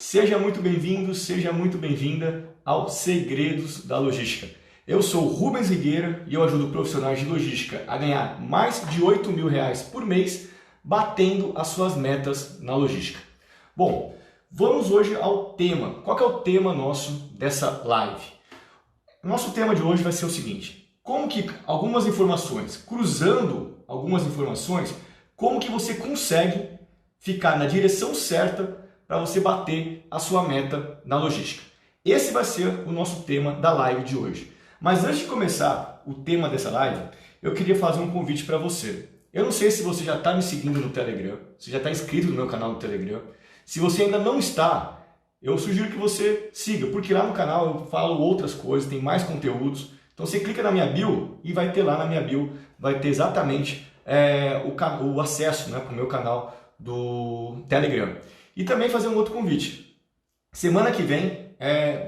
Seja muito bem-vindo, seja muito bem-vinda ao Segredos da Logística. Eu sou o Rubens Rigueira e eu ajudo profissionais de logística a ganhar mais de R$ 8.000 por mês, batendo as suas metas na logística. Bom, vamos hoje ao tema. Qual que é o tema nosso dessa live? Nosso tema de hoje vai ser o seguinte: como que algumas informações, cruzando algumas informações, como que você consegue ficar na direção certa para você bater a sua meta na logística. Esse vai ser o nosso tema da live de hoje. Mas antes de começar o tema dessa live, eu queria fazer um convite para você. Eu não sei se você já está me seguindo no Telegram, se já está inscrito no meu canal no Telegram. Se você ainda não está, eu sugiro que você siga, porque lá no canal eu falo outras coisas, tem mais conteúdos. Então você clica na minha bio e vai ter lá na minha bio, vai ter exatamente o acesso, né, para o meu canal do Telegram. E também fazer um outro convite. Semana que vem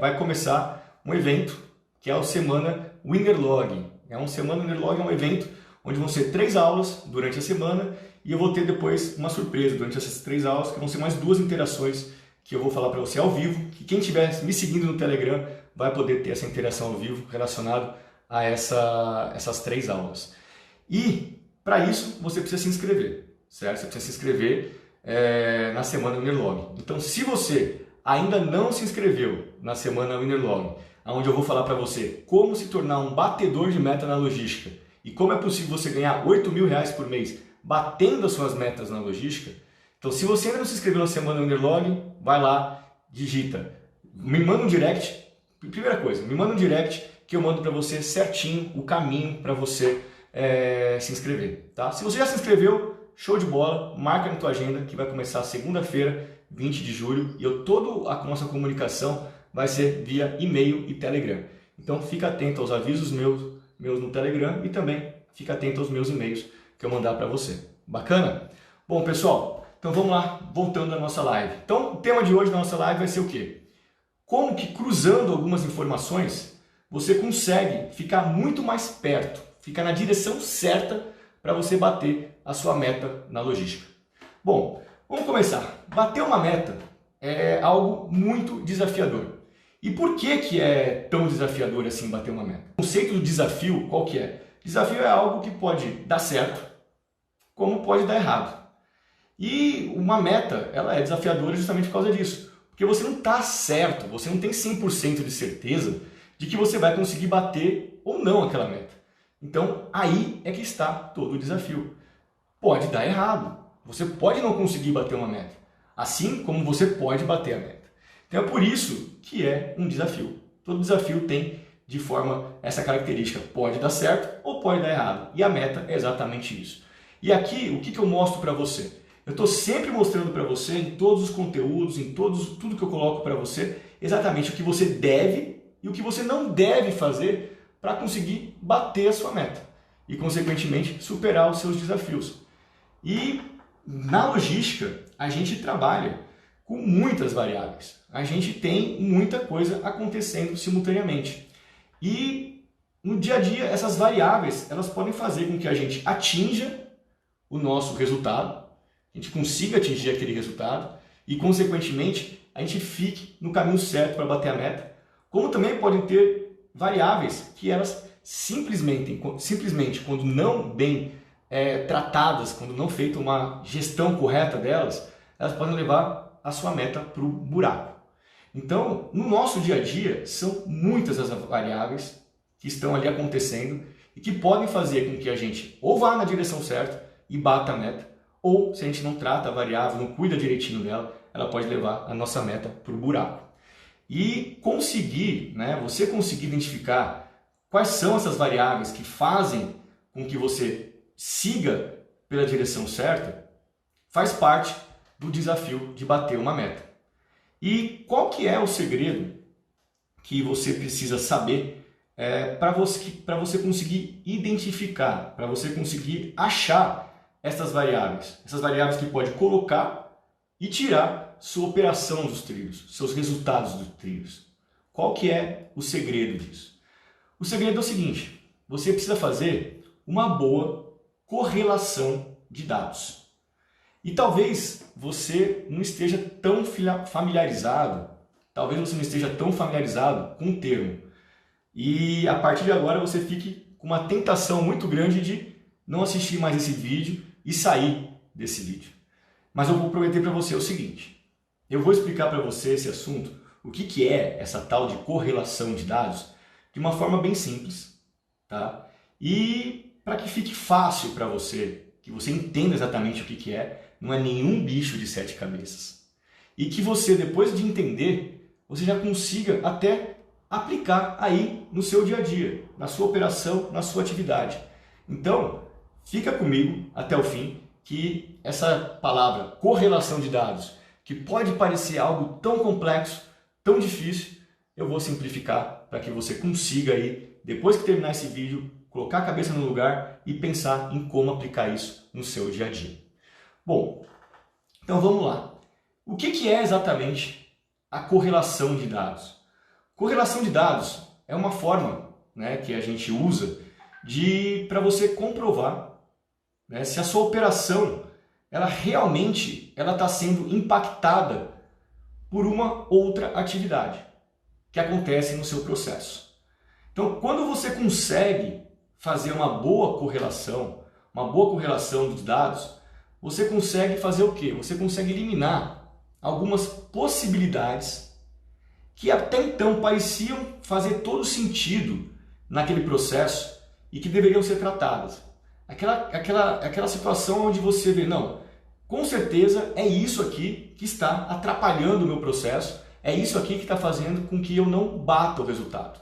vai começar um evento que é o Semana Winnerlog. Semana Winnerlog é um evento onde vão ser 3 aulas durante a semana e eu vou ter depois uma surpresa durante essas 3 aulas, que vão ser mais 2 interações que eu vou falar para você ao vivo, que quem estiver me seguindo no Telegram vai poder ter essa interação ao vivo relacionado a essas 3 aulas. E para isso você precisa se inscrever, certo? Você precisa se inscrever na Semana Winnerlog. Então, se você ainda não se inscreveu na Semana Winnerlog, onde eu vou falar para você como se tornar um batedor de meta na logística e como é possível você ganhar R$ 8.000 por mês batendo as suas metas na logística, então, se você ainda não se inscreveu na Semana Winnerlog, vai lá, digita, me manda um direct. Primeira coisa, me manda um direct que eu mando para você certinho o caminho para você se inscrever, tá? Se você já se inscreveu, show de bola, marca na tua agenda que vai começar segunda-feira, 20 de julho, e toda a nossa comunicação vai ser via e-mail e Telegram. Então fica atento aos avisos meus no Telegram e também fica atento aos meus e-mails que eu mandar para você. Bacana? Bom, pessoal, então vamos lá, voltando à nossa live. Então o tema de hoje da nossa live vai ser o quê? Como que cruzando algumas informações você consegue ficar muito mais perto, ficar na direção certa para você bater a sua meta na logística. Bom, vamos começar. Bater uma meta é algo muito desafiador. E por que é tão desafiador assim bater uma meta? O conceito do desafio, qual que é? Desafio é algo que pode dar certo, como pode dar errado. E uma meta, ela é desafiadora justamente por causa disso. Porque você não está certo, você não tem 100% de certeza de que você vai conseguir bater ou não aquela meta. Então, aí é que está todo o desafio. Pode dar errado. Você pode não conseguir bater uma meta. Assim como você pode bater a meta. Então, é por isso que é um desafio. Todo desafio tem, de forma, essa característica. Pode dar certo ou pode dar errado. E a meta é exatamente isso. E aqui, o que eu mostro para você? Eu estou sempre mostrando para você, em todos os conteúdos, em tudo que eu coloco para você, exatamente o que você deve e o que você não deve fazer para conseguir bater a sua meta e, consequentemente, superar os seus desafios. E na logística, a gente trabalha com muitas variáveis. A gente tem muita coisa acontecendo simultaneamente. E no dia a dia, essas variáveis elas podem fazer com que a gente atinja o nosso resultado, a gente consiga atingir aquele resultado e, consequentemente, a gente fique no caminho certo para bater a meta, como também podem ter variáveis que elas simplesmente quando não bem tratadas, quando não feita uma gestão correta delas, elas podem levar a sua meta para o buraco. Então, no nosso dia a dia, são muitas as variáveis que estão ali acontecendo e que podem fazer com que a gente ou vá na direção certa e bata a meta, ou se a gente não trata a variável, não cuida direitinho dela, ela pode levar a nossa meta para o buraco. E você conseguir identificar quais são essas variáveis que fazem com que você siga pela direção certa, faz parte do desafio de bater uma meta. E qual que é o segredo que você precisa saber para você conseguir identificar, para você conseguir achar essas variáveis que pode colocar e tirar sua operação dos trilhos, seus resultados dos trilhos. Qual que é o segredo disso? O segredo é o seguinte: você precisa fazer uma boa correlação de dados. E talvez você não esteja tão familiarizado, com o termo. E a partir de agora você fique com uma tentação muito grande de não assistir mais esse vídeo e sair desse vídeo. Mas eu vou prometer para você o seguinte, eu vou explicar para você esse assunto, o que é essa tal de correlação de dados, de uma forma bem simples, tá? E para que fique fácil para você, que você entenda exatamente o que é, não é nenhum bicho de 7 cabeças. E que você, depois de entender, você já consiga até aplicar aí no seu dia a dia, na sua operação, na sua atividade. Então, fica comigo até o fim, que essa palavra correlação de dados, que pode parecer algo tão complexo, tão difícil, eu vou simplificar para que você consiga aí, depois que terminar esse vídeo, colocar a cabeça no lugar e pensar em como aplicar isso no seu dia a dia. Bom, então vamos lá. O que é exatamente a correlação de dados? Correlação de dados é uma forma, né, que a gente usa para você comprovar, né, se a sua operação ela realmente está sendo impactada por uma outra atividade que acontece no seu processo. Então, quando você consegue fazer uma boa correlação dos dados, você consegue fazer o quê? Você consegue eliminar algumas possibilidades que até então pareciam fazer todo sentido naquele processo e que deveriam ser tratadas. Aquela situação onde você vê, não, com certeza é isso aqui que está atrapalhando o meu processo, é isso aqui que está fazendo com que eu não bata o resultado.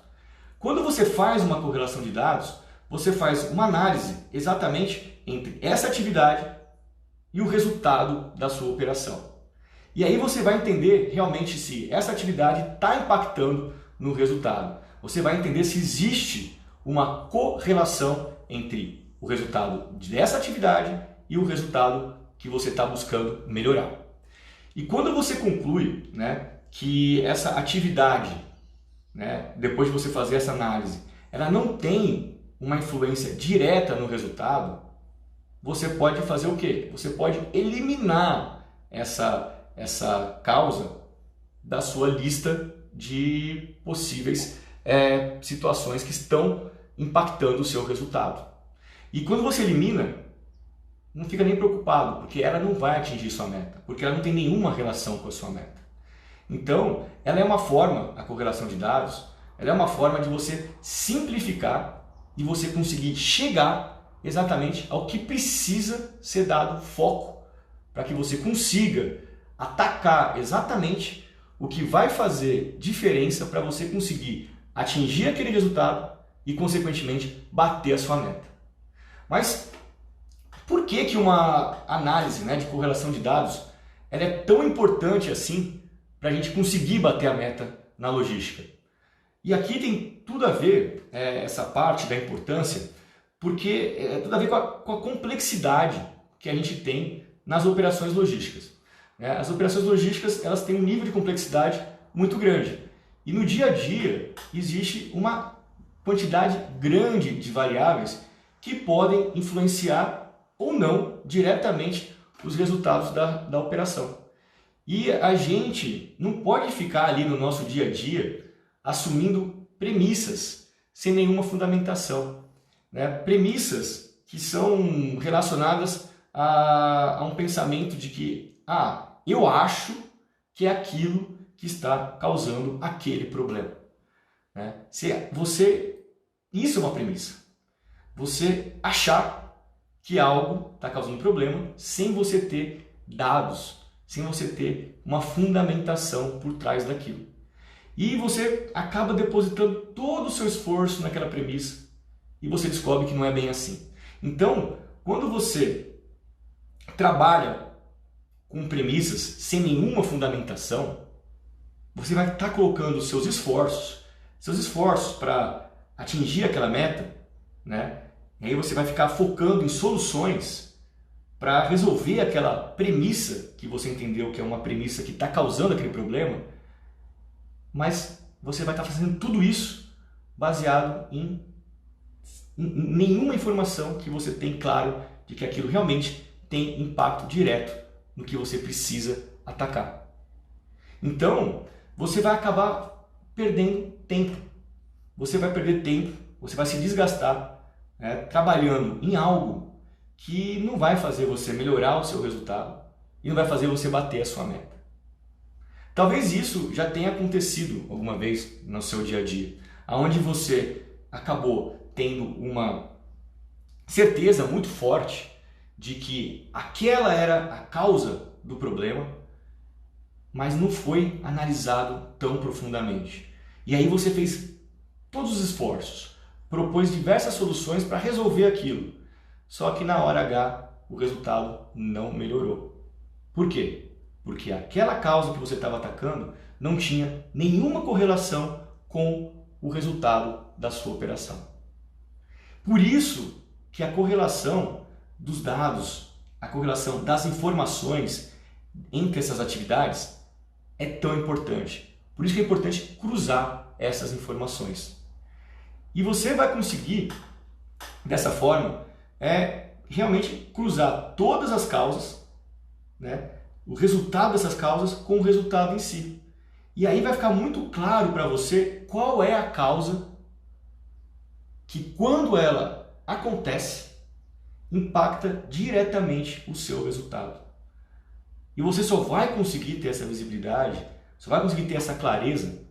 Quando você faz uma correlação de dados, você faz uma análise exatamente entre essa atividade e o resultado da sua operação. E aí você vai entender realmente se essa atividade está impactando no resultado. Você vai entender se existe uma correlação entre o resultado dessa atividade e o resultado que você está buscando melhorar. E quando você conclui, né, que essa atividade, né, depois de você fazer essa análise, ela não tem uma influência direta no resultado, você pode fazer o quê? Você pode eliminar essa causa da sua lista de possíveis situações que estão impactando o seu resultado. E quando você elimina, não fica nem preocupado, porque ela não vai atingir sua meta, porque ela não tem nenhuma relação com a sua meta. Então, ela é uma forma, a correlação de dados, ela é uma forma de você simplificar e você conseguir chegar exatamente ao que precisa ser dado foco, para que você consiga atacar exatamente o que vai fazer diferença para você conseguir atingir aquele resultado e, consequentemente, bater a sua meta. Mas por que uma análise, né, de correlação de dados ela é tão importante assim para a gente conseguir bater a meta na logística? E aqui tem tudo a ver, essa parte da importância, porque tem tudo a ver com a complexidade que a gente tem nas operações logísticas. As operações logísticas elas têm um nível de complexidade muito grande. E no dia a dia existe uma quantidade grande de variáveis que podem influenciar ou não diretamente os resultados da operação. E a gente não pode ficar ali no nosso dia a dia assumindo premissas sem nenhuma fundamentação, né? Premissas que são relacionadas a um pensamento de que eu acho que é aquilo que está causando aquele problema, né? Isso é uma premissa. Você achar que algo está causando problema sem você ter dados, sem você ter uma fundamentação por trás daquilo. E você acaba depositando todo o seu esforço naquela premissa e você descobre que não é bem assim. Então, quando você trabalha com premissas sem nenhuma fundamentação, você vai estar colocando os seus esforços para atingir aquela meta, né? E aí você vai ficar focando em soluções para resolver aquela premissa que você entendeu que é uma premissa que está causando aquele problema, mas você vai estar fazendo tudo isso baseado em nenhuma informação que você tem claro de que aquilo realmente tem impacto direto no que você precisa atacar. Então, você vai acabar perdendo tempo. Você vai perder tempo, você vai se desgastar, né, trabalhando em algo que não vai fazer você melhorar o seu resultado e não vai fazer você bater a sua meta. Talvez isso já tenha acontecido alguma vez no seu dia a dia, onde você acabou tendo uma certeza muito forte de que aquela era a causa do problema, mas não foi analisado tão profundamente. E aí você fez todos os esforços, propôs diversas soluções para resolver aquilo, só que na hora H o resultado não melhorou. Por quê? Porque aquela causa que você estava atacando não tinha nenhuma correlação com o resultado da sua operação. Por isso que a correlação dos dados, a correlação das informações entre essas atividades é tão importante. Por isso que é importante cruzar essas informações. E você vai conseguir, dessa forma, realmente cruzar todas as causas, né? O resultado dessas causas com o resultado em si. E aí vai ficar muito claro para você qual é a causa que, quando ela acontece, impacta diretamente o seu resultado. E você só vai conseguir ter essa visibilidade, só vai conseguir ter essa clareza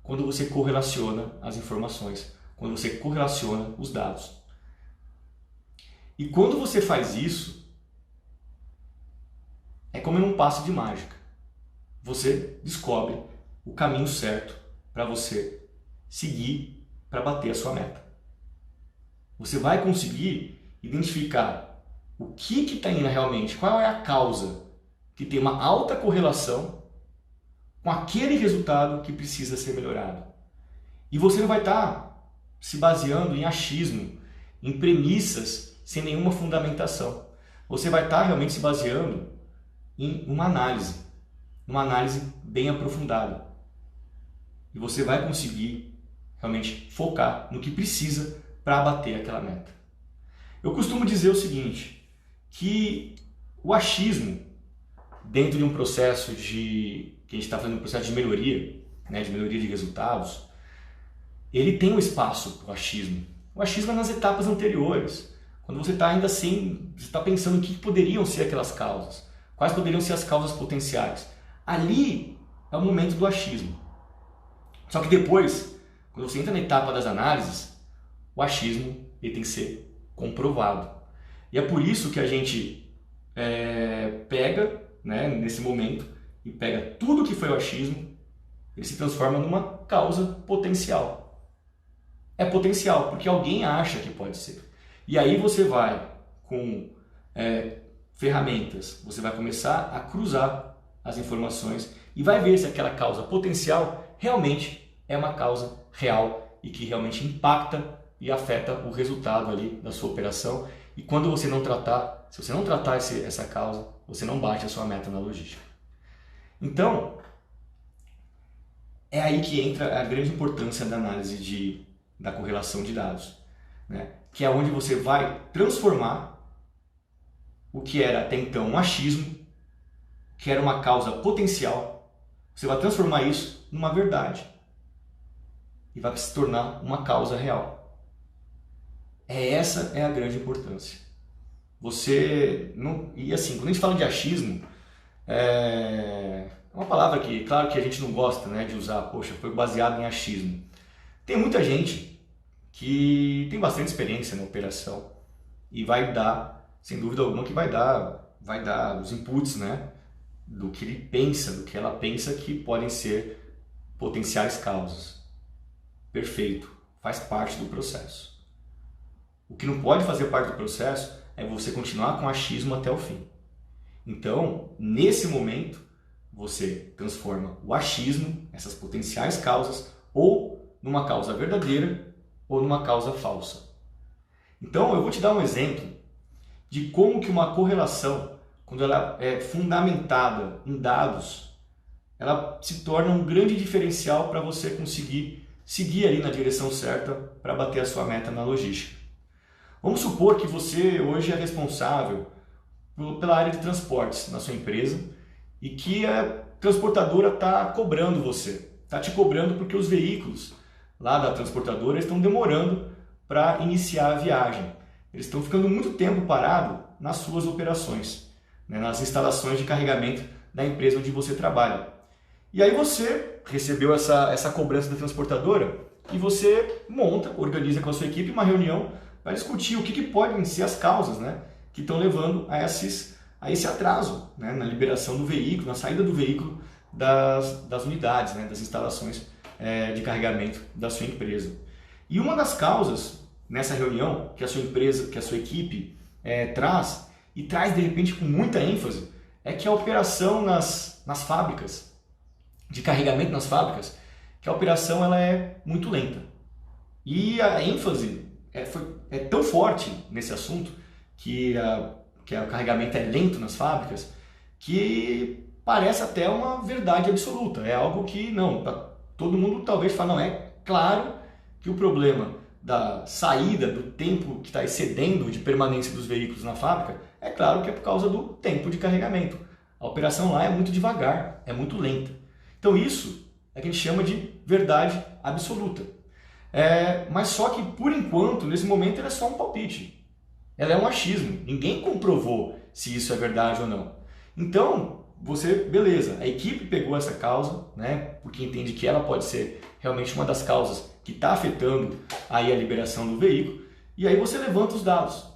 quando você correlaciona as informações, quando você correlaciona os dados. E quando você faz isso, é como num passe de mágica. Você descobre o caminho certo para você seguir para bater a sua meta. Você vai conseguir identificar o que está indo realmente, qual é a causa que tem uma alta correlação com aquele resultado que precisa ser melhorado. E você não vai estar se baseando em achismo, em premissas sem nenhuma fundamentação. Você vai estar realmente se baseando em uma análise bem aprofundada. E você vai conseguir realmente focar no que precisa para abater aquela meta. Eu costumo dizer o seguinte, que o achismo, dentro de um processo que a gente está fazendo um processo de melhoria, né, de melhoria de resultados, ele tem um espaço para o achismo. O achismo é nas etapas anteriores, quando você está ainda assim, você está pensando o que poderiam ser aquelas causas. Quais poderiam ser as causas potenciais? Ali é o momento do achismo. Só que depois, quando você entra na etapa das análises, o achismo ele tem que ser comprovado. E é por isso que a gente pega, né, nesse momento, e pega tudo que foi o achismo, ele se transforma numa causa potencial. É potencial, porque alguém acha que pode ser. E aí você vai com ferramentas, você vai começar a cruzar as informações e vai ver se aquela causa potencial realmente é uma causa real e que realmente impacta e afeta o resultado ali da sua operação. E quando você não tratar, se você não tratar essa causa, você não bate a sua meta na logística. Então, é aí que entra a grande importância da análise da correlação de dados, né? Que é onde você vai transformar o que era até então um achismo, que era uma causa potencial, você vai transformar isso numa verdade e vai se tornar uma causa real. Essa é a grande importância. Você não, e assim, quando a gente fala de achismo, é uma palavra que, claro que a gente não gosta, né, de usar, poxa, foi baseado em achismo. Tem muita gente que tem bastante experiência na operação e vai dar, sem dúvida alguma, que vai dar os inputs, né, do que ele pensa, do que ela pensa que podem ser potenciais causas. Perfeito, faz parte do processo. O que não pode fazer parte do processo é você continuar com achismo até o fim. Então, nesse momento, você transforma o achismo, essas potenciais causas, ou numa causa verdadeira ou numa causa falsa. Então, eu vou te dar um exemplo de como que uma correlação, quando ela é fundamentada em dados, ela se torna um grande diferencial para você conseguir seguir ali na direção certa para bater a sua meta na logística. Vamos supor que você hoje é responsável pela área de transportes na sua empresa e que a transportadora está cobrando você, está te cobrando porque os veículos lá da transportadora estão demorando para iniciar a viagem. Eles estão ficando muito tempo parado nas suas operações, né, nas instalações de carregamento da empresa onde você trabalha. E aí você recebeu essa cobrança da transportadora e você organiza com a sua equipe uma reunião para discutir o que podem ser as causas, né, que estão levando a esse atraso, né, na liberação do veículo, na saída do veículo das unidades, né, das instalações de carregamento da sua empresa. E uma das causas nessa reunião que a sua empresa, que a sua equipe traz, e traz de repente com muita ênfase, é que a operação nas fábricas, de carregamento nas fábricas, que a operação ela é muito lenta. E a ênfase é tão forte nesse assunto, que o carregamento é lento nas fábricas, que parece até uma verdade absoluta. É algo que todo mundo talvez fale, não, é claro que o problema da saída, do tempo que está excedendo de permanência dos veículos na fábrica, é claro que é por causa do tempo de carregamento. A operação lá é muito devagar, é muito lenta. Então isso é que a gente chama de verdade absoluta. Mas só que, por enquanto, nesse momento, ela é só um palpite. Ela é um achismo. Ninguém comprovou se isso é verdade ou não. Então, beleza, a equipe pegou essa causa, né, porque entende que ela pode ser realmente uma das causas que está afetando aí a liberação do veículo, e aí você levanta os dados.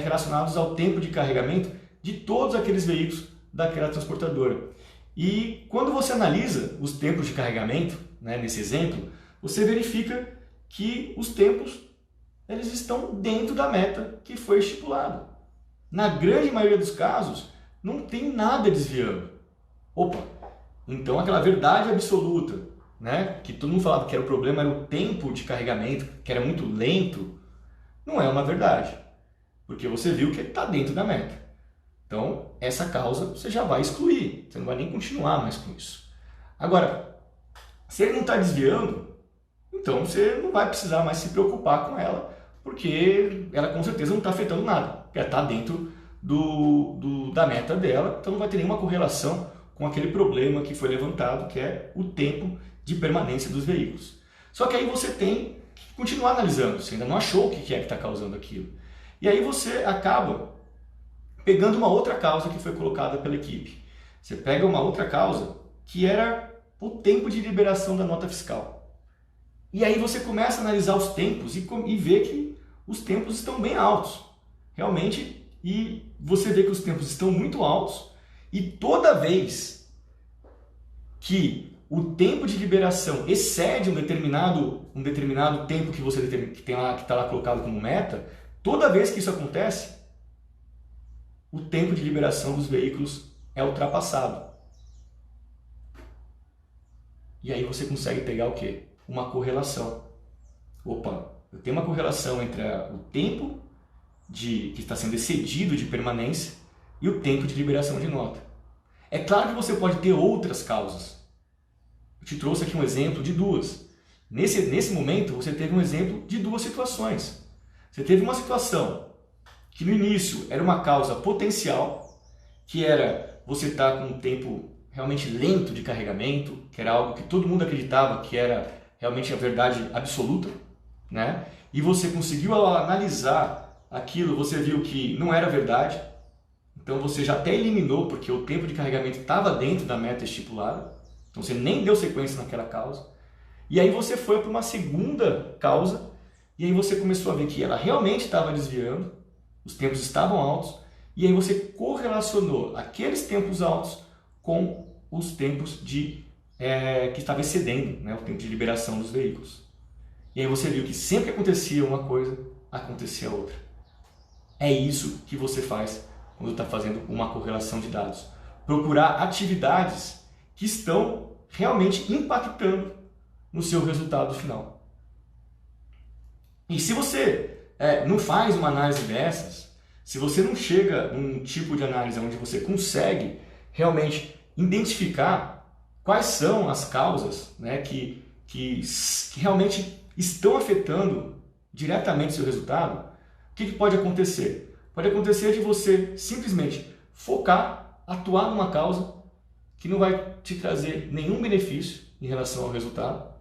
Relacionados ao tempo de carregamento de todos aqueles veículos daquela transportadora. E quando você analisa os tempos de carregamento, né, nesse exemplo, você verifica que os tempos eles estão dentro da meta que foi estipulada. Na grande maioria dos casos, não tem nada desviando. Opa, então aquela verdade absoluta, né, que todo mundo falava que era o problema, era o tempo de carregamento, que era muito lento, não é uma verdade. Porque você viu que ele está dentro da meta. Então, essa causa você já vai excluir, você não vai nem continuar mais com isso. Agora, se ele não está desviando, então você não vai precisar mais se preocupar com ela, porque ela com certeza não está afetando nada, porque ela está dentro da meta dela, então não vai ter nenhuma correlação com aquele problema que foi levantado, que é o tempo de permanência dos veículos. Só que aí você tem que continuar analisando, você ainda não achou o que é que está causando aquilo. E aí você acaba pegando uma outra causa que foi colocada pela equipe. Você pega uma outra causa que era o tempo de liberação da nota fiscal. E aí você começa a analisar os tempos e vê que os tempos estão bem altos. Realmente, e você vê que os tempos estão muito altos e toda vez que o tempo de liberação excede um determinado tempo que você que está lá colocado como meta, toda vez que isso acontece, o tempo de liberação dos veículos é ultrapassado. E aí você consegue pegar o quê? Uma correlação. Opa, eu tenho uma correlação entre o tempo que está sendo excedido de permanência e o tempo de liberação de nota. É claro que você pode ter outras causas. Eu te trouxe aqui um exemplo de duas. Nesse momento, você teve um exemplo de duas situações. Você teve uma situação que no início era uma causa potencial, que era você estar com um tempo realmente lento de carregamento, que era algo que todo mundo acreditava que era realmente a verdade absoluta, né? E você conseguiu analisar aquilo, você viu que não era verdade, então você já até eliminou, porque o tempo de carregamento estava dentro da meta estipulada, então você nem deu sequência naquela causa, e aí você foi para uma segunda causa, e aí você começou a ver que ela realmente estava desviando, os tempos estavam altos, e aí você correlacionou aqueles tempos altos com os tempos que estava excedendo, né, o tempo de liberação dos veículos. E aí você viu que sempre que acontecia uma coisa, acontecia outra. É isso que você faz quando está fazendo uma correlação de dados. Procurar atividades que estão realmente impactando no seu resultado final. E se você não faz uma análise dessas, se você não chega num tipo de análise onde você consegue realmente identificar quais são as causas, né, que realmente estão afetando diretamente o seu resultado, o que pode acontecer? Pode acontecer de você simplesmente focar, atuar numa causa que não vai te trazer nenhum benefício em relação ao resultado,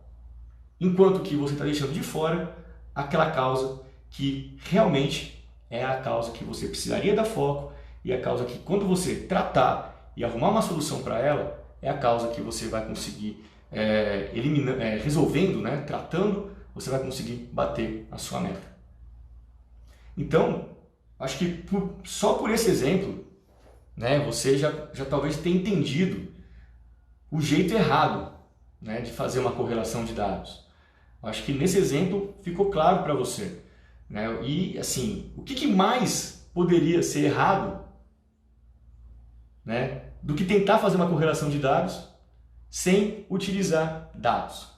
enquanto que você está deixando de fora aquela causa que realmente é a causa que você precisaria dar foco e a causa que, quando você tratar e arrumar uma solução para ela, é a causa que você vai conseguir resolvendo, né, tratando, você vai conseguir bater a sua meta. Então, acho que só por esse exemplo, né, você já talvez tenha entendido o jeito errado, né, de fazer uma correlação de dados. Acho que nesse exemplo ficou claro para você, né? E assim, o que mais poderia ser errado, né, do que tentar fazer uma correlação de dados sem utilizar dados?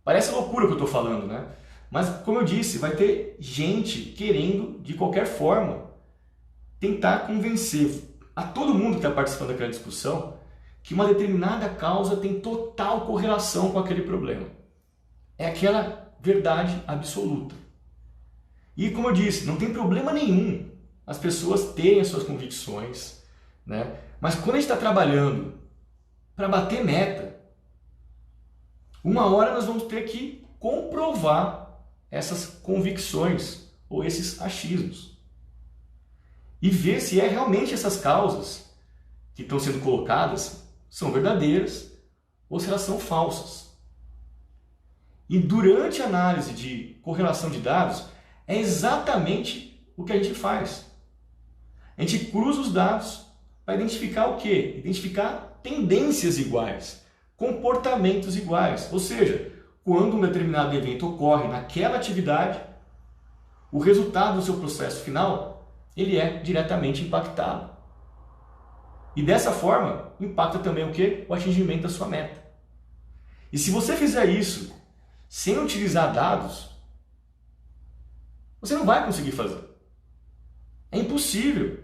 Parece loucura o que eu estou falando, né? Mas, como eu disse, vai ter gente querendo, de qualquer forma, tentar convencer a todo mundo que está participando daquela discussão que uma determinada causa tem total correlação com aquele problema. É aquela verdade absoluta. E, como eu disse, não tem problema nenhum as pessoas terem as suas convicções, né? Mas quando a gente está trabalhando para bater meta, uma hora nós vamos ter que comprovar essas convicções ou esses achismos e ver se realmente essas causas que estão sendo colocadas são verdadeiras ou se elas são falsas. E durante a análise de correlação de dados, é exatamente o que a gente faz. A gente cruza os dados para identificar o quê? Identificar tendências iguais, comportamentos iguais. Ou seja, quando um determinado evento ocorre naquela atividade, o resultado do seu processo final, ele é diretamente impactado. E dessa forma, impacta também o quê? O atingimento da sua meta. E se você fizer isso sem utilizar dados, você não vai conseguir fazer. É impossível.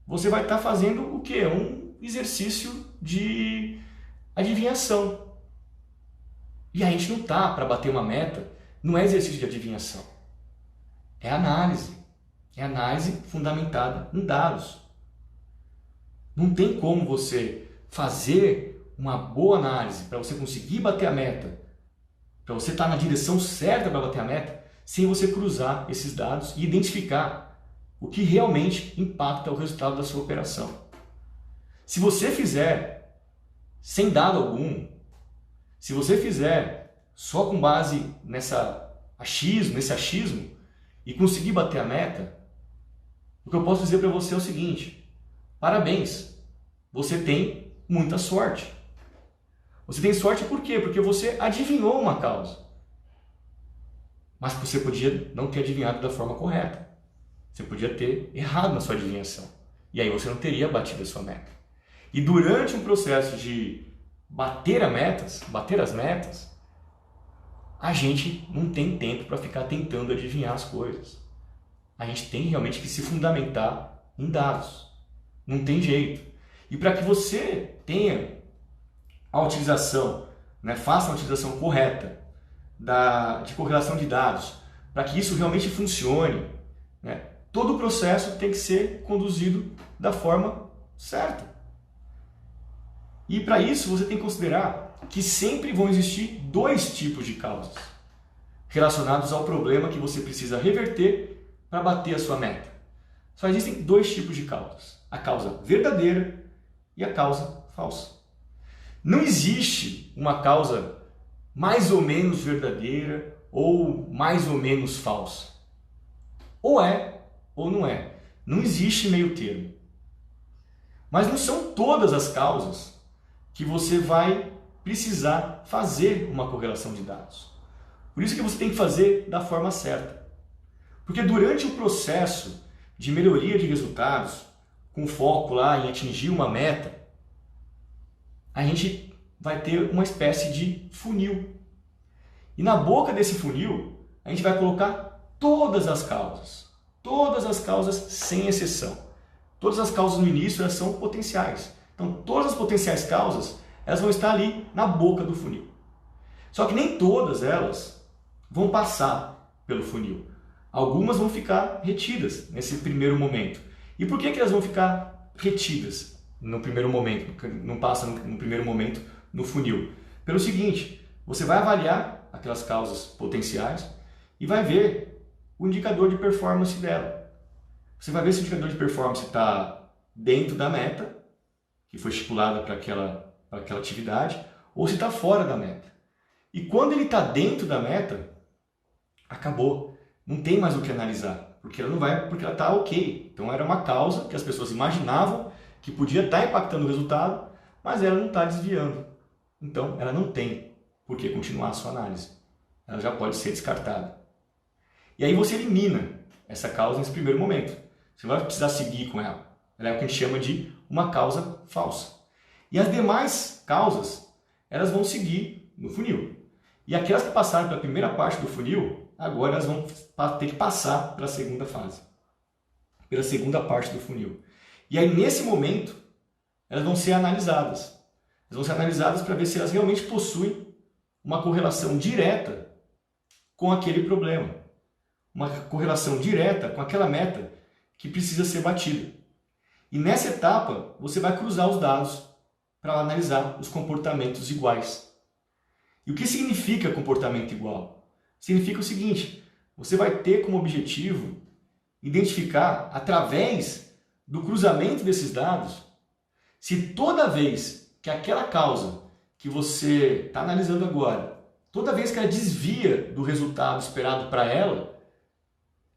Você vai estar fazendo o quê? Um exercício de adivinhação. E a gente não está para bater uma meta, não é exercício de adivinhação. É análise. É análise fundamentada em dados. Não tem como você fazer uma boa análise para você conseguir bater a meta, para você estar na direção certa para bater a meta, sem você cruzar esses dados e identificar o que realmente impacta o resultado da sua operação. Se você fizer sem dado algum, se você fizer só com base nesse achismo e conseguir bater a meta, o que eu posso dizer para você é o seguinte: parabéns, você tem muita sorte. Você tem sorte por quê? Porque você adivinhou uma causa. Mas você podia não ter adivinhado da forma correta. Você podia ter errado na sua adivinhação. E aí você não teria batido a sua meta. E durante um processo de bater as metas, a gente não tem tempo para ficar tentando adivinhar as coisas. A gente tem realmente que se fundamentar em dados. Não tem jeito. E para que você tenha a utilização, né, faça a utilização correta de correlação de dados, para que isso realmente funcione, né, todo o processo tem que ser conduzido da forma certa. E para isso você tem que considerar que sempre vão existir dois tipos de causas relacionados ao problema que você precisa reverter para bater a sua meta. Só existem dois tipos de causas: a causa verdadeira e a causa falsa. Não existe uma causa mais ou menos verdadeira ou mais ou menos falsa. Ou é ou não é. Não existe meio termo. Mas não são todas as causas que você vai precisar fazer uma correlação de dados. Por isso que você tem que fazer da forma certa. Porque durante o processo de melhoria de resultados, com foco lá em atingir uma meta, a gente vai ter uma espécie de funil. E na boca desse funil, a gente vai colocar todas as causas sem exceção. Todas as causas no início elas são potenciais. Então todas as potenciais causas elas vão estar ali na boca do funil. Só que nem todas elas vão passar pelo funil. Algumas vão ficar retidas nesse primeiro momento. E por que elas vão ficar retidas no primeiro momento, não passa no primeiro momento no funil? Pelo seguinte, você vai avaliar aquelas causas potenciais e vai ver o indicador de performance dela. Você vai ver se o indicador de performance está dentro da meta, que foi estipulada para aquela atividade, ou se está fora da meta. E quando ele está dentro da meta, acabou. Não tem mais o que analisar, porque ela está ok. Então era uma causa que as pessoas imaginavam que podia estar impactando o resultado, mas ela não está desviando. Então ela não tem por que continuar a sua análise. Ela já pode ser descartada. E aí você elimina essa causa nesse primeiro momento. Você não vai precisar seguir com ela. Ela é o que a gente chama de uma causa falsa. E as demais causas, elas vão seguir no funil. E aquelas que passaram pela primeira parte do funil, agora elas vão ter que passar para a segunda fase. Pela segunda parte do funil. E aí nesse momento, elas vão ser analisadas. Elas vão ser analisadas para ver se elas realmente possuem uma correlação direta com aquele problema. Uma correlação direta com aquela meta que precisa ser batida. E nessa etapa, você vai cruzar os dados para analisar os comportamentos iguais. E o que significa comportamento igual? Significa o seguinte, você vai ter como objetivo identificar, através do cruzamento desses dados, se toda vez que aquela causa que você está analisando agora, toda vez que ela desvia do resultado esperado para ela,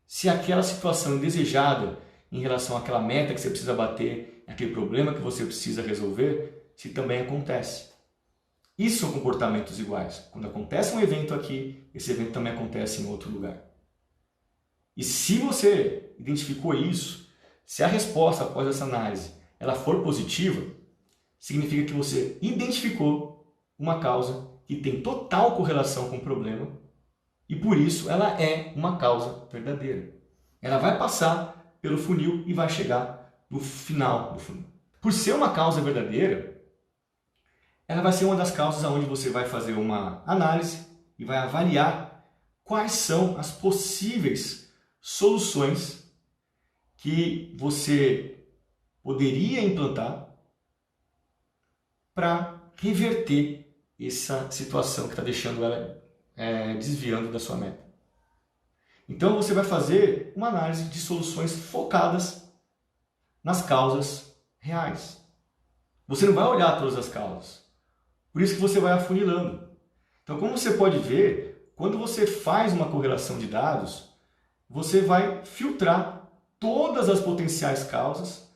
se aquela situação indesejada em relação àquela meta que você precisa bater, aquele problema que você precisa resolver, se também acontece. Isso são comportamentos iguais. Quando acontece um evento aqui, esse evento também acontece em outro lugar. E se você identificou isso, se a resposta após essa análise ela for positiva, significa que você identificou uma causa que tem total correlação com o problema e por isso ela é uma causa verdadeira. Ela vai passar pelo funil e vai chegar no final do funil. Por ser uma causa verdadeira, ela vai ser uma das causas onde você vai fazer uma análise e vai avaliar quais são as possíveis soluções que você poderia implantar para reverter essa situação que está deixando ela desviando da sua meta. Então você vai fazer uma análise de soluções focadas nas causas reais. Você não vai olhar todas as causas. Por isso que você vai afunilando. Então, como você pode ver, quando você faz uma correlação de dados, você vai filtrar todas as potenciais causas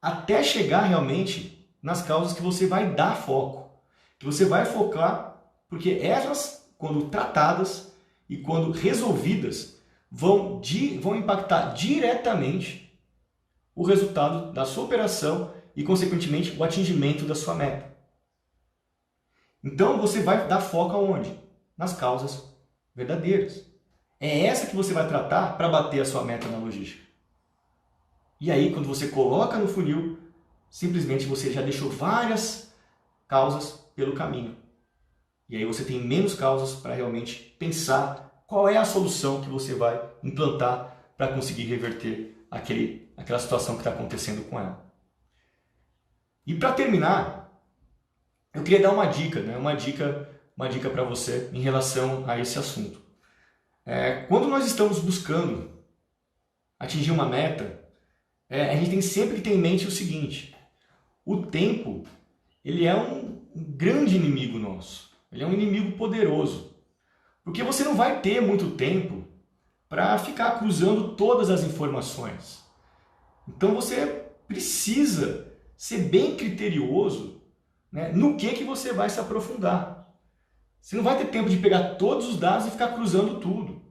até chegar realmente nas causas que você vai dar foco. Que você vai focar, porque elas, quando tratadas e quando resolvidas, vão impactar diretamente o resultado da sua operação e, consequentemente, o atingimento da sua meta. Então você vai dar foco aonde? Nas causas verdadeiras. É essa que você vai tratar para bater a sua meta na logística. E aí, quando você coloca no funil, simplesmente você já deixou várias causas pelo caminho. E aí você tem menos causas para realmente pensar qual é a solução que você vai implantar para conseguir reverter aquela situação que está acontecendo com ela. E para terminar, eu queria dar uma dica, uma dica para você em relação a esse assunto. Quando nós estamos buscando atingir uma meta, a gente tem sempre que ter em mente o seguinte: o tempo ele é um grande inimigo nosso, ele é um inimigo poderoso, porque você não vai ter muito tempo para ficar cruzando todas as informações. Então você precisa ser bem criterioso no que você vai se aprofundar. Você não vai ter tempo de pegar todos os dados e ficar cruzando tudo.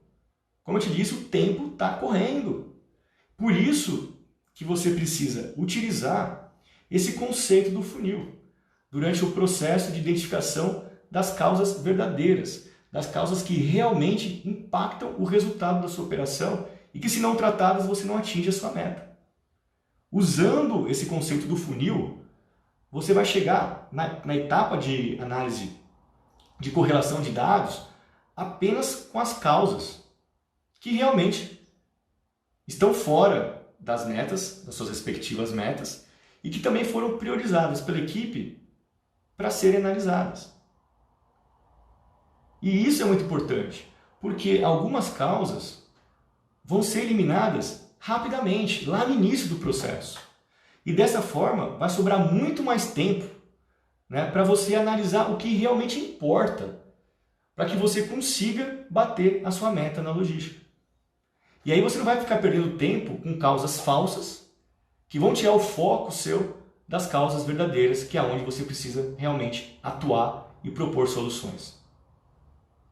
Como eu te disse, o tempo está correndo. Por isso que você precisa utilizar esse conceito do funil durante o processo de identificação das causas verdadeiras, das causas que realmente impactam o resultado da sua operação e que, se não tratadas, você não atinge a sua meta. Usando esse conceito do funil, você vai chegar na etapa de análise de correlação de dados apenas com as causas que realmente estão fora das metas, das suas respectivas metas, e que também foram priorizadas pela equipe para serem analisadas. E isso é muito importante, porque algumas causas vão ser eliminadas rapidamente, lá no início do processo. E dessa forma, vai sobrar muito mais tempo, né, para você analisar o que realmente importa, para que você consiga bater a sua meta na logística. E aí você não vai ficar perdendo tempo com causas falsas, que vão tirar o foco seu das causas verdadeiras, que é onde você precisa realmente atuar e propor soluções.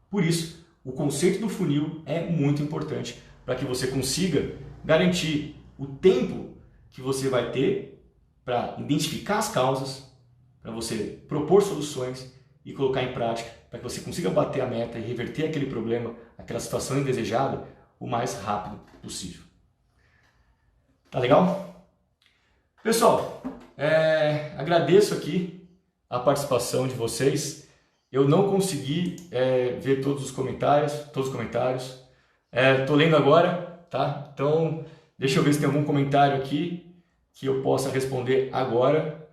Por isso, o conceito do funil é muito importante para que você consiga garantir o tempo que você vai ter para identificar as causas, para você propor soluções e colocar em prática, para que você consiga bater a meta e reverter aquele problema, aquela situação indesejada, o mais rápido possível. Tá legal? Pessoal, agradeço aqui a participação de vocês. Eu não consegui ver todos os comentários. Tô lendo agora, tá? Então, deixa eu ver se tem algum comentário aqui que eu possa responder agora.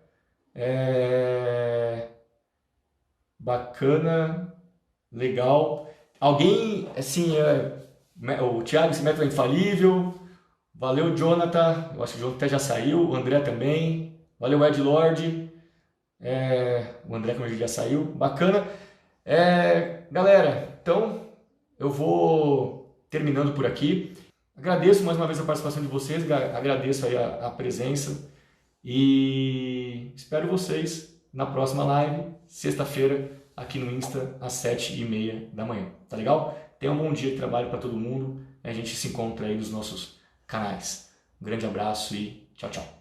Bacana, legal. Alguém, assim, o Thiago, esse método é infalível. Valeu, Jonathan. Eu acho que o Jonathan já saiu. O André também. Valeu, Ed Lord. O André, como ele já saiu. Bacana. Galera, então eu vou terminando por aqui. Agradeço mais uma vez a participação de vocês. Agradeço aí a presença. E espero vocês na próxima live, sexta-feira, aqui no Insta, às 7h30 da manhã. Tá legal? Tenha um bom dia de trabalho para todo mundo. A gente se encontra aí nos nossos canais. Um grande abraço e tchau, tchau.